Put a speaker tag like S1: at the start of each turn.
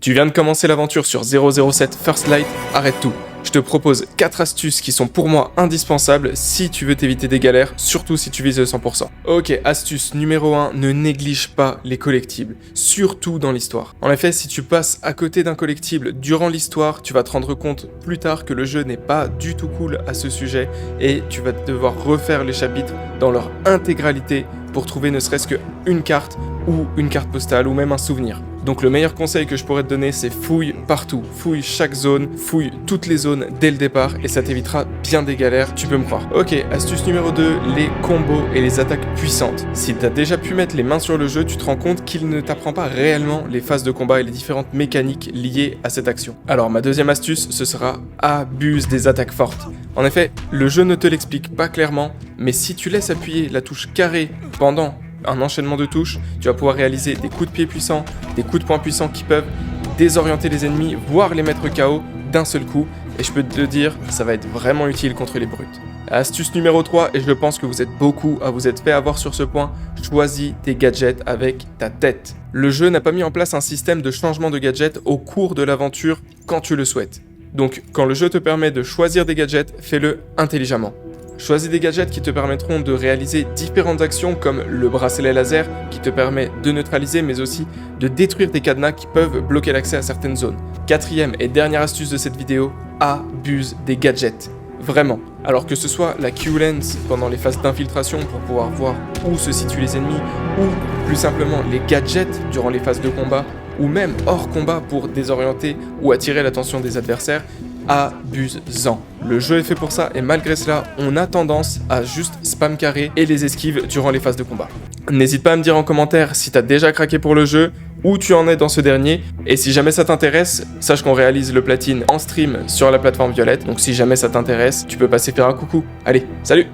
S1: Tu viens de commencer l'aventure sur 007 First Light, arrête tout. Je te propose 4 astuces qui sont pour moi indispensables si tu veux t'éviter des galères, surtout si tu vises le 100%. Ok, astuce numéro 1, ne néglige pas les collectibles, surtout dans l'histoire. En effet, si tu passes à côté d'un collectible durant l'histoire, tu vas te rendre compte plus tard que le jeu n'est pas du tout cool à ce sujet et tu vas devoir refaire les chapitres dans leur intégralité pour trouver ne serait-ce qu'une carte ou une carte postale ou même un souvenir. Donc le meilleur conseil que je pourrais te donner, c'est fouille partout, fouille chaque zone, fouille toutes les zones dès le départ et ça t'évitera bien des galères, tu peux me croire. Ok, astuce numéro 2, les combos et les attaques puissantes. Si tu as déjà pu mettre les mains sur le jeu, tu te rends compte qu'il ne t'apprend pas réellement les phases de combat et les différentes mécaniques liées à cette action. Alors ma deuxième astuce, ce sera abuse des attaques fortes. En effet, le jeu ne te l'explique pas clairement, mais si tu laisses appuyer la touche carré pendant un enchaînement de touches, tu vas pouvoir réaliser des coups de pied puissants, des coups de poing puissants qui peuvent désorienter les ennemis, voire les mettre KO d'un seul coup. Et je peux te dire, ça va être vraiment utile contre les brutes. Astuce numéro 3, et je pense que vous êtes beaucoup à vous être fait avoir sur ce point, choisis tes gadgets avec ta tête. Le jeu n'a pas mis en place un système de changement de gadgets au cours de l'aventure quand tu le souhaites. Donc quand le jeu te permet de choisir des gadgets, fais-le intelligemment. Choisis des gadgets qui te permettront de réaliser différentes actions comme le bracelet laser qui te permet de neutraliser mais aussi de détruire des cadenas qui peuvent bloquer l'accès à certaines zones. Quatrième et dernière astuce de cette vidéo, abuse des gadgets. Vraiment. Alors que ce soit la Q-Lens pendant les phases d'infiltration pour pouvoir voir où se situent les ennemis ou plus simplement les gadgets durant les phases de combat ou même hors combat pour désorienter ou attirer l'attention des adversaires, abuse-en. Le jeu est fait pour ça et malgré cela, on a tendance à juste spam carré et les esquives durant les phases de combat. N'hésite pas à me dire en commentaire si t'as déjà craqué pour le jeu, où tu en es dans ce dernier, et si jamais ça t'intéresse, sache qu'on réalise le platine en stream sur la plateforme Violette, donc si jamais ça t'intéresse, tu peux passer faire un coucou. Allez, salut!